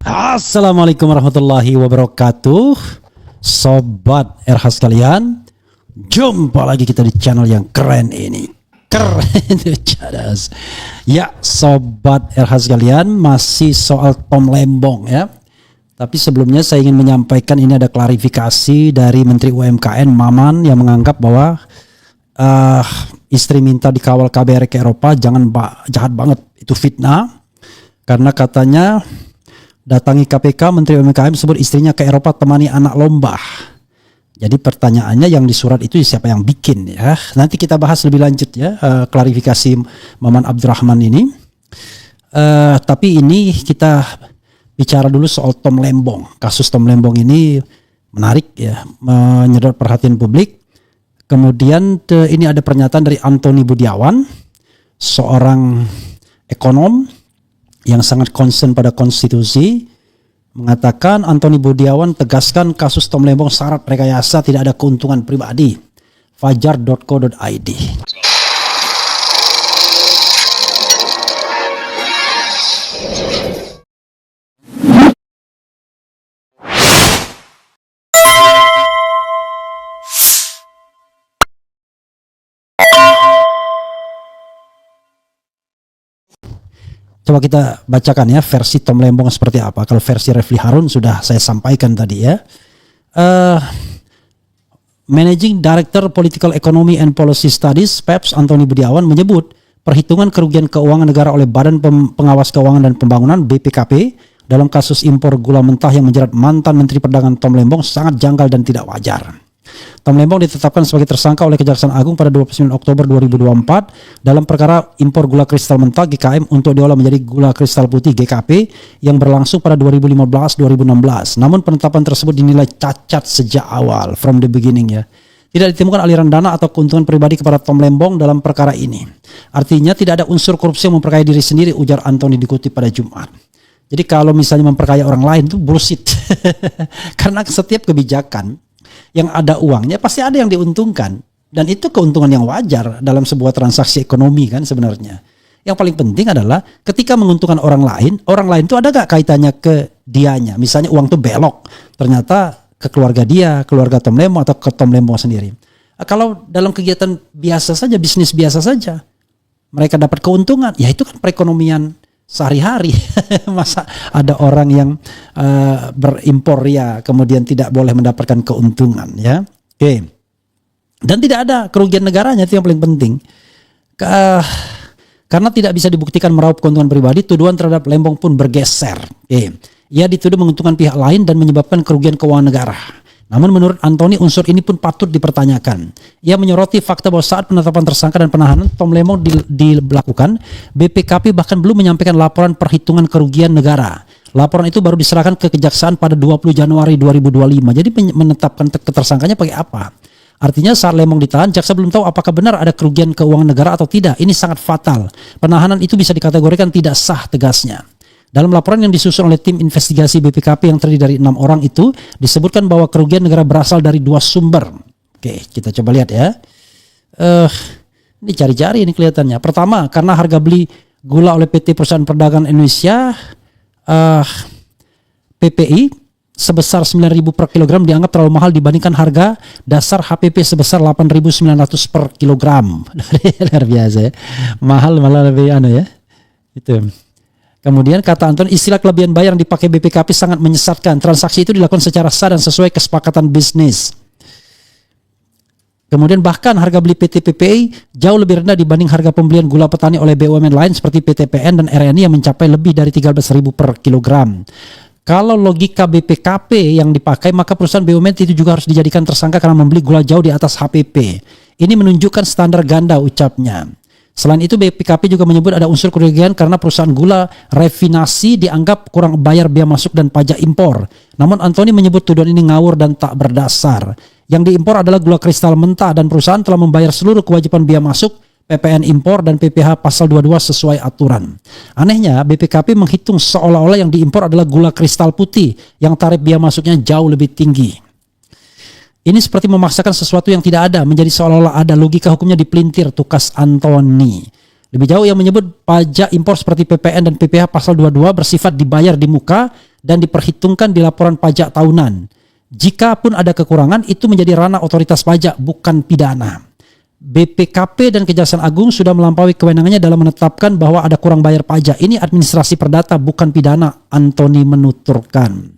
Assalamualaikum warahmatullahi wabarakatuh. Sobat RH sekalian, jumpa lagi kita di channel yang keren ini. Keren cadas. Ya, Sobat RH sekalian, masih soal Tom Lembong ya. Tapi sebelumnya saya ingin menyampaikan ini ada klarifikasi dari Menteri UMKM Maman yang menganggap bahwa istri minta dikawal KBRI ke Eropa, jangan jahat banget, itu fitnah. Karena katanya datangi KPK, Menteri UMKM sebut istrinya ke Eropa temani anak lomba. Jadi pertanyaannya yang di surat itu siapa yang bikin ya? Nanti kita bahas lebih lanjut ya, klarifikasi Maman Abdurrahman ini. Tapi ini kita bicara dulu soal Tom Lembong. Kasus Tom Lembong ini menarik ya, menyedot perhatian publik. Kemudian ini ada pernyataan dari Antony Budiawan, seorang ekonom yang sangat concern pada konstitusi, mengatakan Antony Budiawan tegaskan kasus Tom Lembong syarat rekayasa, tidak ada keuntungan pribadi. Fajar.co.id. Coba kita bacakan ya versi Tom Lembong seperti apa. Kalau versi Refli Harun sudah saya sampaikan tadi ya. Managing Director Political Economy and Policy Studies PEPS Antony Budiawan menyebut perhitungan kerugian keuangan negara oleh Badan Pengawas Keuangan dan Pembangunan BPKP dalam kasus impor gula mentah yang menjerat mantan Menteri Perdagangan Tom Lembong sangat janggal dan tidak wajar. Tom Lembong ditetapkan sebagai tersangka oleh Kejaksaan Agung pada 29 Oktober 2024 dalam perkara impor gula kristal mentah GKM untuk diolah menjadi gula kristal putih GKP yang berlangsung pada 2015-2016. Namun penetapan tersebut dinilai cacat sejak awal, from the beginning ya. Tidak ditemukan aliran dana atau keuntungan pribadi kepada Tom Lembong dalam perkara ini. Artinya tidak ada unsur korupsi yang memperkaya diri sendiri, ujar Antony dikutip pada Jumat. Jadi kalau misalnya memperkaya orang lain itu bullshit. Karena setiap kebijakan yang ada uangnya pasti ada yang diuntungkan, dan itu keuntungan yang wajar dalam sebuah transaksi ekonomi kan sebenarnya. Yang paling penting adalah ketika menguntungkan orang lain itu ada gak kaitannya ke dianya. Misalnya uang itu belok, ternyata ke keluarga dia, keluarga Tom Lembong atau ke Tom Lembong sendiri. Kalau dalam kegiatan biasa saja, bisnis biasa saja, mereka dapat keuntungan, ya itu kan perekonomian sehari-hari. Masa ada orang yang berimpor ya kemudian tidak boleh mendapatkan keuntungan ya. Oke. Dan tidak ada kerugian negaranya, itu yang paling penting. Karena tidak bisa dibuktikan meraup keuntungan pribadi, tuduhan terhadap Lembong pun bergeser. Ia dituduh menguntungkan pihak lain dan menyebabkan kerugian keuangan negara. Namun menurut Antony unsur ini pun patut dipertanyakan. Ia menyoroti fakta bahwa saat penetapan tersangka dan penahanan Tom Lembong dilakukan, BPKP bahkan belum menyampaikan laporan perhitungan kerugian negara. Laporan itu baru diserahkan ke Kejaksaan pada 20 Januari 2025. Jadi menetapkan ketersangkanya pakai apa? Artinya saat Lembong ditahan, jaksa belum tahu apakah benar ada kerugian keuangan negara atau tidak. Ini sangat fatal. Penahanan itu bisa dikategorikan tidak sah, tegasnya. Dalam laporan yang disusun oleh tim investigasi BPKP yang terdiri dari 6 orang itu, disebutkan bahwa kerugian negara berasal dari 2 sumber. Oke, kita coba lihat ya. Ini cari-cari ini kelihatannya. Pertama, karena harga beli gula oleh PT Perusahaan Perdagangan Indonesia PPI sebesar 9.000 per kilogram dianggap terlalu mahal dibandingkan harga dasar HPP sebesar 8.900 per kilogram. Luar biasa ya. Mahal malah lebih ya. Itu. Kemudian kata Antony, istilah kelebihan bayar yang dipakai BPKP sangat menyesatkan. Transaksi itu dilakukan secara sah dan sesuai kesepakatan bisnis. Kemudian bahkan harga beli PT PPI jauh lebih rendah dibanding harga pembelian gula petani oleh BUMN lain seperti PT PN dan RNI yang mencapai lebih dari 13.000 per kilogram. Kalau logika BPKP yang dipakai, maka perusahaan BUMN itu juga harus dijadikan tersangka karena membeli gula jauh di atas HPP. Ini menunjukkan standar ganda, ucapnya. Selain itu BPKP juga menyebut ada unsur kerugian karena perusahaan gula refinasi dianggap kurang bayar biaya masuk dan pajak impor. Namun Antony menyebut tuduhan ini ngawur dan tak berdasar. Yang diimpor adalah gula kristal mentah dan perusahaan telah membayar seluruh kewajiban biaya masuk, PPN impor dan PPh pasal 22 sesuai aturan. Anehnya BPKP menghitung seolah-olah yang diimpor adalah gula kristal putih yang tarif biaya masuknya jauh lebih tinggi. Ini seperti memaksakan sesuatu yang tidak ada menjadi seolah-olah ada. Logika hukumnya dipelintir, tukas Antony. Lebih jauh ia menyebut pajak impor seperti PPN dan PPh pasal 22 bersifat dibayar di muka dan diperhitungkan di laporan pajak tahunan. Jika pun ada kekurangan, itu menjadi ranah otoritas pajak, bukan pidana. BPKP dan Kejaksaan Agung sudah melampaui kewenangannya dalam menetapkan bahwa ada kurang bayar pajak. Ini administrasi perdata, bukan pidana, Antoni menuturkan.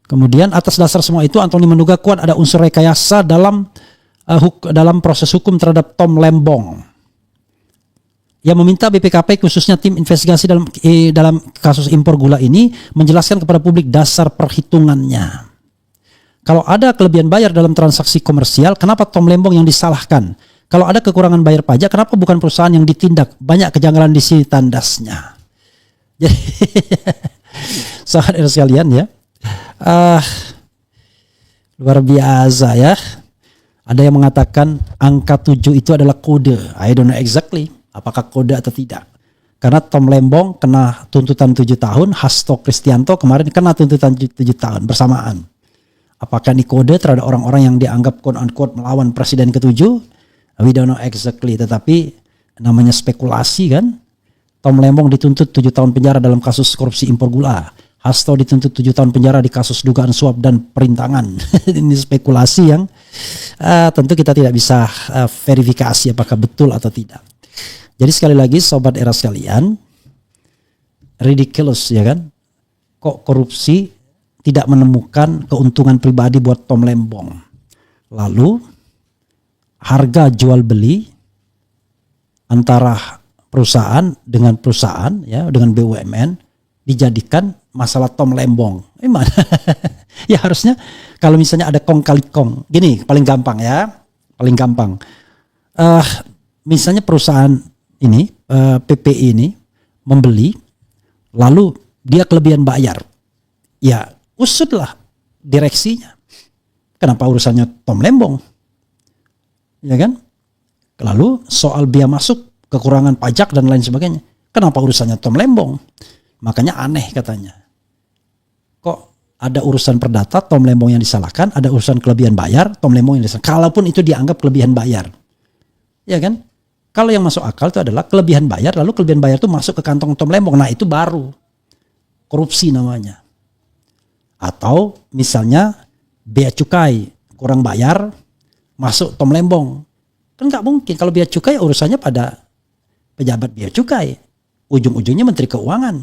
Kemudian atas dasar semua itu, Antoni menduga kuat ada unsur rekayasa dalam proses hukum terhadap Tom Lembong. Yang meminta BPKP khususnya tim investigasi dalam kasus impor gula ini menjelaskan kepada publik dasar perhitungannya. Kalau ada kelebihan bayar dalam transaksi komersial, kenapa Tom Lembong yang disalahkan? Kalau ada kekurangan bayar pajak, kenapa bukan perusahaan yang ditindak? Banyak kejanggalan di sini tandasnya. Jadi, sahabat sekalian ya, luar biasa ya. Ada yang mengatakan angka 7 itu adalah kode. I don't know exactly apakah kode atau tidak. Karena Tom Lembong kena tuntutan 7 tahun, Hasto Kristianto kemarin kena tuntutan 7 tahun bersamaan. Apakah ini kode terhadap orang-orang yang dianggap quote-unquote melawan presiden ke-7? We don't know exactly. Tetapi namanya spekulasi kan. Tom Lembong dituntut 7 tahun penjara dalam kasus korupsi impor gula. Hasto dituntut 7 tahun penjara di kasus dugaan suap dan perintangan. Ini spekulasi yang tentu kita tidak bisa verifikasi apakah betul atau tidak. Jadi sekali lagi sobat era sekalian, ridiculous ya kan. Kok korupsi tidak menemukan keuntungan pribadi buat Tom Lembong. Lalu harga jual beli antara perusahaan dengan perusahaan ya, dengan BUMN dijadikan masalah Tom Lembong. Gimana? Ya harusnya kalau misalnya ada kong kali kong. Gini paling gampang ya. Paling gampang. Misalnya perusahaan ini, PPI ini membeli, lalu dia kelebihan bayar. Ya usutlah direksinya. Kenapa urusannya Tom Lembong? Ya kan? Lalu soal biaya masuk, kekurangan pajak dan lain sebagainya. Kenapa urusannya Tom Lembong? Makanya aneh katanya. Kok ada urusan perdata, Tom Lembong yang disalahkan, ada urusan kelebihan bayar, Tom Lembong yang disalahkan. Kalaupun itu dianggap kelebihan bayar. Ya kan? Kalau yang masuk akal itu adalah kelebihan bayar, lalu kelebihan bayar itu masuk ke kantong Tom Lembong. Nah itu baru korupsi namanya. Atau misalnya bea cukai kurang bayar, masuk Tom Lembong. Kan nggak mungkin. Kalau bea cukai urusannya pada pejabat bea cukai. Ujung-ujungnya Menteri Keuangan.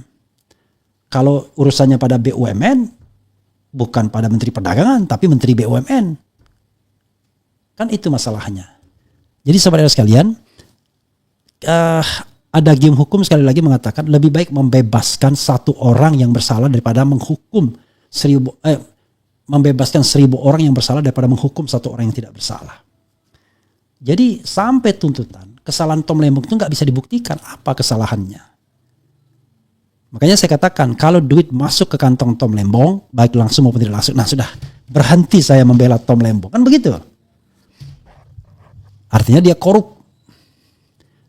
Kalau urusannya pada BUMN, bukan pada Menteri Perdagangan, tapi Menteri BUMN. Kan itu masalahnya. Jadi saudara sekalian, ada game hukum sekali lagi mengatakan lebih baik membebaskan satu orang yang bersalah daripada menghukum membebaskan 1000 orang yang bersalah daripada menghukum satu orang yang tidak bersalah. Jadi sampai tuntutan, kesalahan Tom Lembong itu nggak bisa dibuktikan apa kesalahannya. Makanya saya katakan kalau duit masuk ke kantong Tom Lembong, baik langsung maupun tidak langsung, nah sudah berhenti saya membela Tom Lembong. Kan begitu. Artinya dia korup.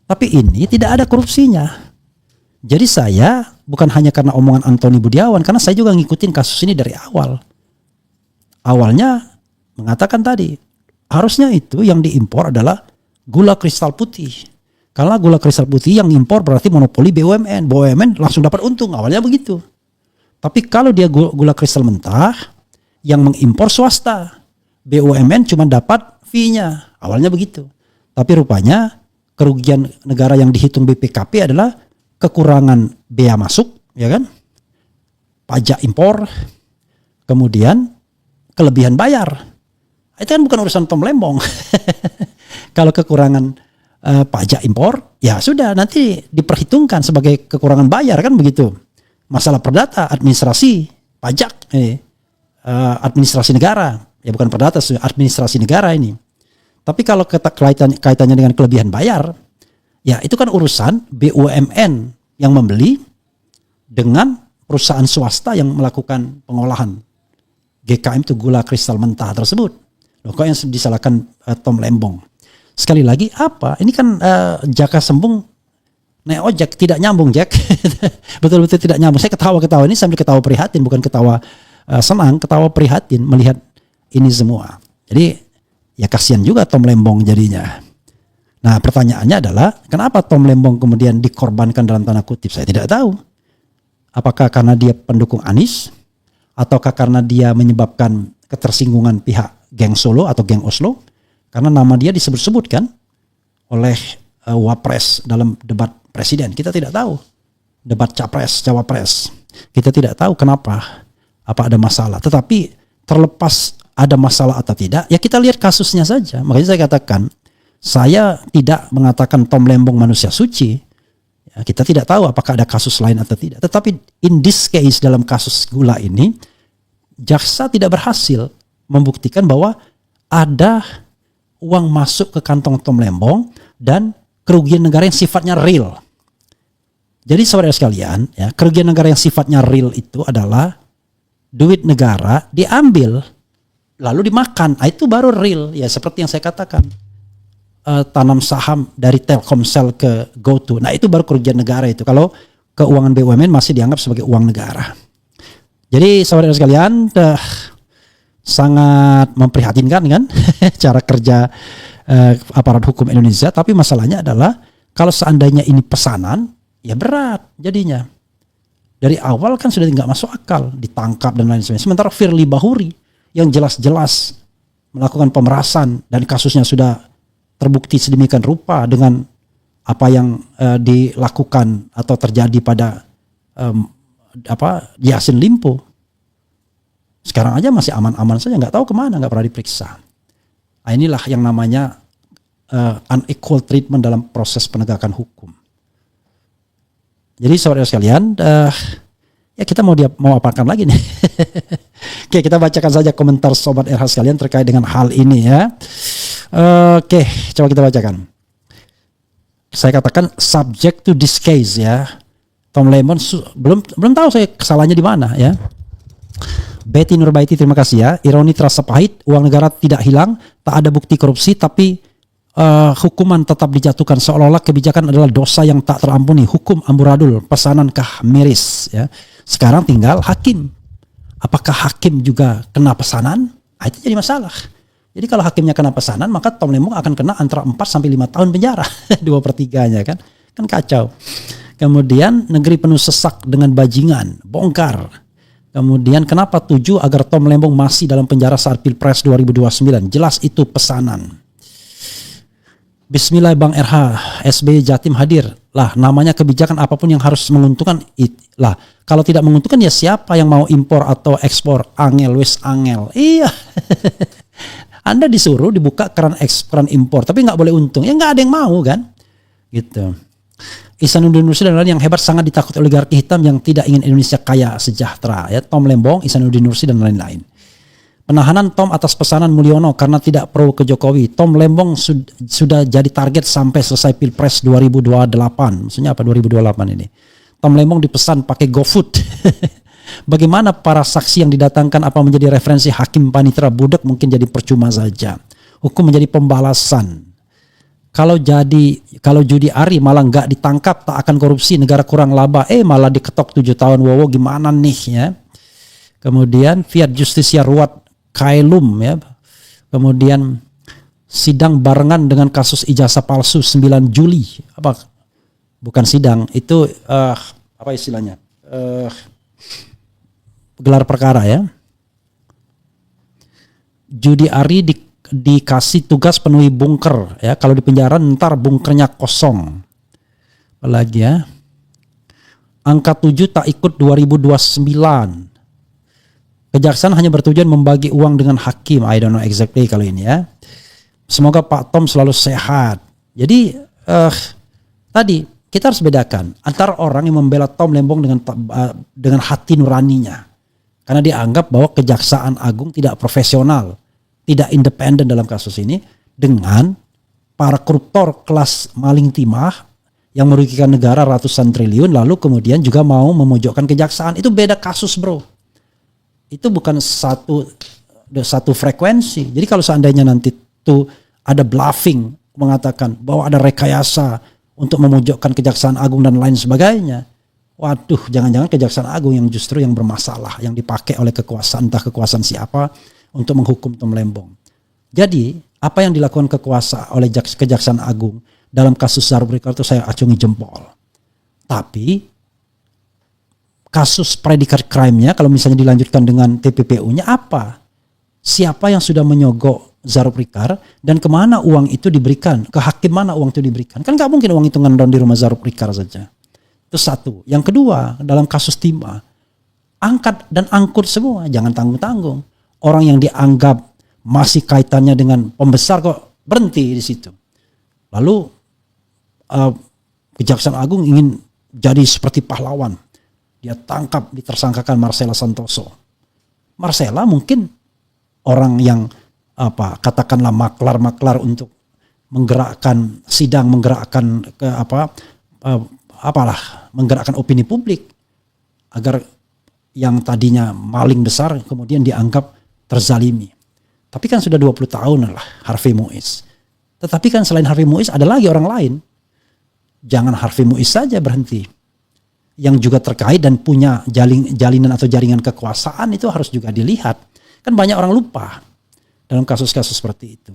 Tapi ini tidak ada korupsinya. Jadi saya bukan hanya karena omongan Antoni Budiawan, karena saya juga ngikutin kasus ini dari awal. Awalnya mengatakan tadi, harusnya itu yang diimpor adalah gula kristal putih. Karena gula kristal putih yang impor berarti monopoli BUMN. BUMN langsung dapat untung, awalnya begitu. Tapi kalau dia gula kristal mentah, yang mengimpor swasta. BUMN cuma dapat fee-nya, awalnya begitu. Tapi rupanya kerugian negara yang dihitung BPKP adalah kekurangan bea masuk, ya kan? Pajak impor, kemudian kelebihan bayar. Itu kan bukan urusan Tom Lembong. Kalau kekurangan pajak impor, ya sudah nanti diperhitungkan sebagai kekurangan bayar kan begitu. Masalah perdata, administrasi, pajak, administrasi negara, ya bukan perdata, administrasi negara ini. Tapi kalau kaitannya dengan kelebihan bayar, ya itu kan urusan BUMN yang membeli dengan perusahaan swasta yang melakukan pengolahan GKM itu gula kristal mentah tersebut. Loh, kok yang disalahkan Tom Lembong? Sekali lagi apa? Ini kan Jaka Sembung naik ojek, tidak nyambung Jack. Betul-betul tidak nyambung. Saya ketawa-ketawa ini sambil ketawa prihatin, bukan ketawa senang, ketawa prihatin melihat ini semua. Jadi ya kasihan juga Tom Lembong jadinya. Nah, pertanyaannya adalah kenapa Tom Lembong kemudian dikorbankan dalam tanda kutip? Saya tidak tahu. Apakah karena dia pendukung Anies? Ataukah karena dia menyebabkan ketersinggungan pihak geng Solo atau geng Oslo? Karena nama dia disebut-sebut kan oleh Wapres dalam debat presiden. Kita tidak tahu. Debat Capres, Cawapres. Kita tidak tahu kenapa. Apa ada masalah. Tetapi terlepas ada masalah atau tidak, ya kita lihat kasusnya saja. Makanya saya katakan, saya tidak mengatakan Tom Lembong manusia suci. Ya, kita tidak tahu apakah ada kasus lain atau tidak. Tetapi in this case, dalam kasus gula ini, jaksa tidak berhasil membuktikan bahwa ada uang masuk ke kantong Tom Lembong dan kerugian negara yang sifatnya real. Jadi saudara sekalian, ya, kerugian negara yang sifatnya real itu adalah duit negara diambil lalu dimakan. Itu baru real, ya seperti yang saya katakan. Tanam saham dari Telkomsel ke GoTo. Nah, itu baru kerugian negara itu. Kalau keuangan BUMN masih dianggap sebagai uang negara. Jadi saudara sekalian, sangat memprihatinkan kan cara kerja aparat hukum Indonesia. Tapi masalahnya adalah kalau seandainya ini pesanan, ya berat jadinya. Dari awal kan sudah nggak masuk akal, ditangkap dan lain sebagainya. Sementara Firly Bahuri yang jelas-jelas melakukan pemerasan dan kasusnya sudah terbukti sedemikian rupa dengan apa yang dilakukan atau terjadi pada Yassin Limpo. Sekarang aja masih aman-aman saja, nggak tahu kemana, nggak pernah diperiksa. Nah, inilah yang namanya unequal treatment dalam proses penegakan hukum. Jadi saudara sekalian, ya kita mau apakan lagi nih? Oke, kita bacakan saja komentar Sobat RH sekalian terkait dengan hal ini ya. Oke, coba kita bacakan. Saya katakan subject to this case ya. Tom Lembong belum tahu saya kesalahannya di mana ya. Betty Nurbaiti, terima kasih ya. Ironi terasa pahit, uang negara tidak hilang, tak ada bukti korupsi, tapi hukuman tetap dijatuhkan seolah-olah kebijakan adalah dosa yang tak terampuni. Hukum amburadul, pesanankah miris ya. Sekarang tinggal hakim. Apakah hakim juga kena pesanan? Nah, itu jadi masalah. Jadi kalau hakimnya kena pesanan, maka Tom Lembong akan kena antara 4 sampai 5 tahun penjara. 2/3-nya kan. Kan kacau. Kemudian negeri penuh sesak dengan bajingan, bongkar. Kemudian kenapa 7 agar Tom Lembong masih dalam penjara saat Pilpres 2029? Jelas itu pesanan. Bismillah Bang RH, SBY Jatim hadir. Lah, namanya kebijakan apapun yang harus menguntungkan. Lah, kalau tidak menguntungkan ya siapa yang mau impor atau ekspor? Angel wis angel. Iya. Anda disuruh dibuka keran impor, tapi nggak boleh untung. Ya nggak ada yang mau kan? Gitu. Ihsanuddin Nursi dan lain yang hebat sangat ditakuti oligarki hitam yang tidak ingin Indonesia kaya sejahtera. Ya, Tom Lembong, Ihsanuddin Nursi dan lain-lain. Penahanan Tom atas pesanan Mulyono karena tidak pro ke Jokowi. Tom Lembong sudah jadi target sampai selesai Pilpres 2028. Maksudnya apa 2028 ini? Tom Lembong dipesan pakai GoFood. Bagaimana para saksi yang didatangkan apa menjadi referensi hakim panitera budak mungkin jadi percuma saja. Hukum menjadi pembalasan. Kalau judi Ari malah nggak ditangkap tak akan korupsi negara kurang laba. Malah diketok 7 tahun. Wow, gimana nih ya? Kemudian Fiat Justisia Ruat Kailum ya. Kemudian sidang barengan dengan kasus ijazah palsu 9 Juli. Apa? Bukan sidang, itu apa istilahnya? Gelar perkara ya. Judi Ari dikasih tugas penuhi bunker ya. Kalau di penjara ntar bunkernya kosong. Apalagi ya. Angka 7 tak ikut 2029. Kejaksaan hanya bertujuan membagi uang dengan hakim. I don't know exactly kalau ini ya. Semoga Pak Tom selalu sehat. Jadi tadi kita harus bedakan antara orang yang membela Tom Lembong dengan hati nuraninya. Karena dia anggap bahwa Kejaksaan Agung tidak profesional, tidak independen dalam kasus ini, dengan para koruptor kelas maling timah yang merugikan negara ratusan triliun lalu kemudian juga mau memojokkan kejaksaan. Itu beda kasus, bro. Itu bukan satu frekuensi. Jadi kalau seandainya nanti tuh ada bluffing mengatakan bahwa ada rekayasa untuk memojokkan Kejaksaan Agung dan lain sebagainya, waduh, jangan-jangan Kejaksaan Agung yang justru yang bermasalah, yang dipakai oleh kekuasaan, entah kekuasaan siapa untuk menghukum Tom Lembong. Jadi apa yang dilakukan oleh Kejaksaan Agung dalam kasus Zahra Bricar itu saya acungi jempol. Tapi kasus predikat crime-nya kalau misalnya dilanjutkan dengan TPPU-nya apa? Siapa yang sudah menyogok Zahra Bricar dan kemana uang itu diberikan? Ke hakim mana uang itu diberikan? Kan gak mungkin uang itu ngendon di rumah Zahra Bricar saja. Itu satu. Yang kedua, dalam kasus timah, angkat dan angkut semua, jangan tanggung-tanggung. Orang yang dianggap masih kaitannya dengan pembesar kok berhenti di situ. Lalu Kejaksaan Agung ingin jadi seperti pahlawan. Dia tangkap, ditersangkakan Marcella Santoso. Marcella mungkin orang yang katakanlah maklar untuk menggerakkan sidang, menggerakkan menggerakkan opini publik agar yang tadinya maling besar kemudian dianggap terzalimi. Tapi kan sudah 20 tahun lah Harvey Muiz. Tetapi kan selain Harvey Muiz ada lagi orang lain. Jangan Harvey Muiz saja berhenti. Yang juga terkait dan punya jalinan atau jaringan kekuasaan itu harus juga dilihat. Kan banyak orang lupa dalam kasus-kasus seperti itu.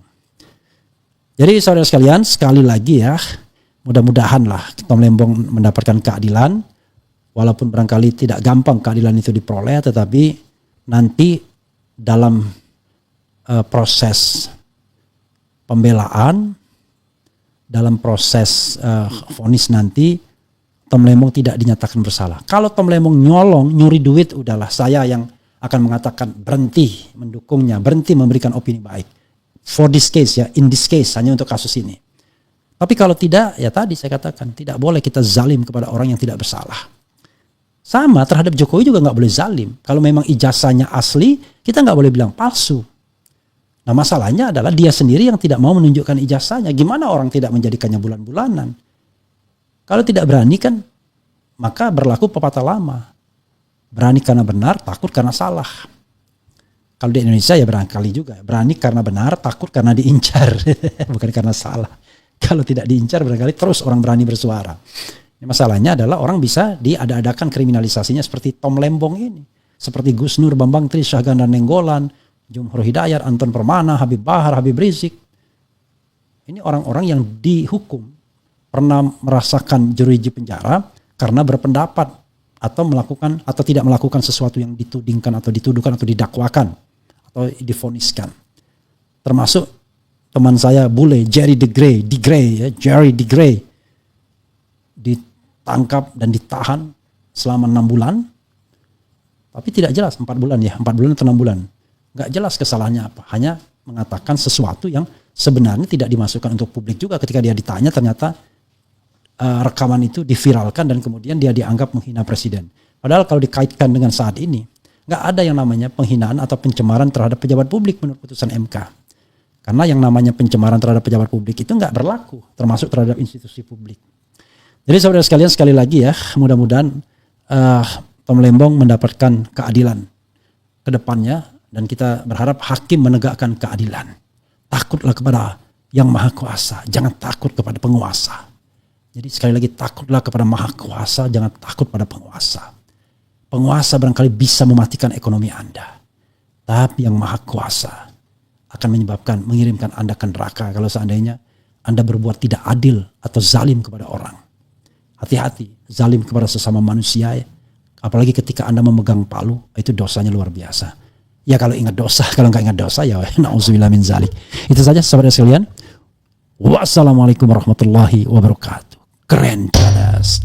Jadi saudara sekalian, sekali lagi ya, mudah-mudahan lah Tom Lembong mendapatkan keadilan. Walaupun barangkali tidak gampang keadilan itu diperoleh, tetapi nanti dalam proses pembelaan, dalam proses vonis nanti, Tom Lembong tidak dinyatakan bersalah. Kalau Tom Lembong nyolong, nyuri duit, udahlah saya yang akan mengatakan berhenti mendukungnya, berhenti memberikan opini baik. For this case ya, in this case, hanya untuk kasus ini. Tapi kalau tidak, ya tadi saya katakan, tidak boleh kita zalim kepada orang yang tidak bersalah. Sama terhadap Jokowi juga nggak boleh zalim. Kalau memang ijazahnya asli, kita nggak boleh bilang palsu. Nah masalahnya adalah dia sendiri yang tidak mau menunjukkan ijazahnya. Gimana orang tidak menjadikannya bulan-bulanan? Kalau tidak berani kan, maka berlaku pepatah lama. Berani karena benar, takut karena salah. Kalau di Indonesia ya barangkali juga. Berani karena benar, takut karena diincar. Bukan karena salah. Kalau tidak diincar barangkali terus orang berani bersuara. Masalahnya adalah orang bisa diada-adakan kriminalisasinya seperti Tom Lembong ini. Seperti Gus Nur, Bambang Tri, Syahganda Nenggolan, Jumhur Hidayat, Anton Permana, Habib Bahar, Habib Rizik. Ini orang-orang yang dihukum. Pernah merasakan jeruji penjara karena berpendapat atau melakukan atau tidak melakukan sesuatu yang ditudingkan atau dituduhkan atau didakwakan atau divoniskan. Termasuk teman saya bule Jerry DeGray, Jerry DeGray ditangkap dan ditahan selama 6 bulan. Tapi tidak jelas 4 bulan ya, 4 bulan atau 6 bulan. Enggak jelas kesalahannya apa. Hanya mengatakan sesuatu yang sebenarnya tidak dimasukkan untuk publik juga. Ketika dia ditanya ternyata rekaman itu diviralkan dan kemudian dia dianggap menghina presiden. Padahal kalau dikaitkan dengan saat ini, nggak ada yang namanya penghinaan atau pencemaran terhadap pejabat publik menurut putusan MK. Karena yang namanya pencemaran terhadap pejabat publik itu nggak berlaku, termasuk terhadap institusi publik. Jadi saudara sekalian, sekali lagi ya, mudah-mudahan Tom Lembong mendapatkan keadilan ke depannya dan kita berharap hakim menegakkan keadilan. Takutlah kepada Yang Maha Kuasa, jangan takut kepada penguasa. Jadi sekali lagi, takutlah kepada Maha Kuasa, jangan takut pada penguasa. Penguasa barangkali bisa mematikan ekonomi Anda. Tapi Yang Maha Kuasa akan mengirimkan Anda ke neraka kalau seandainya Anda berbuat tidak adil atau zalim kepada orang. Hati-hati, zalim kepada sesama manusia, apalagi ketika Anda memegang palu, itu dosanya luar biasa. Ya kalau ingat dosa, kalau nggak ingat dosa ya na'udzubillah min zalik. Itu saja sahabat sekalian. Wassalamualaikum warahmatullahi wabarakatuh. Keren, cadas.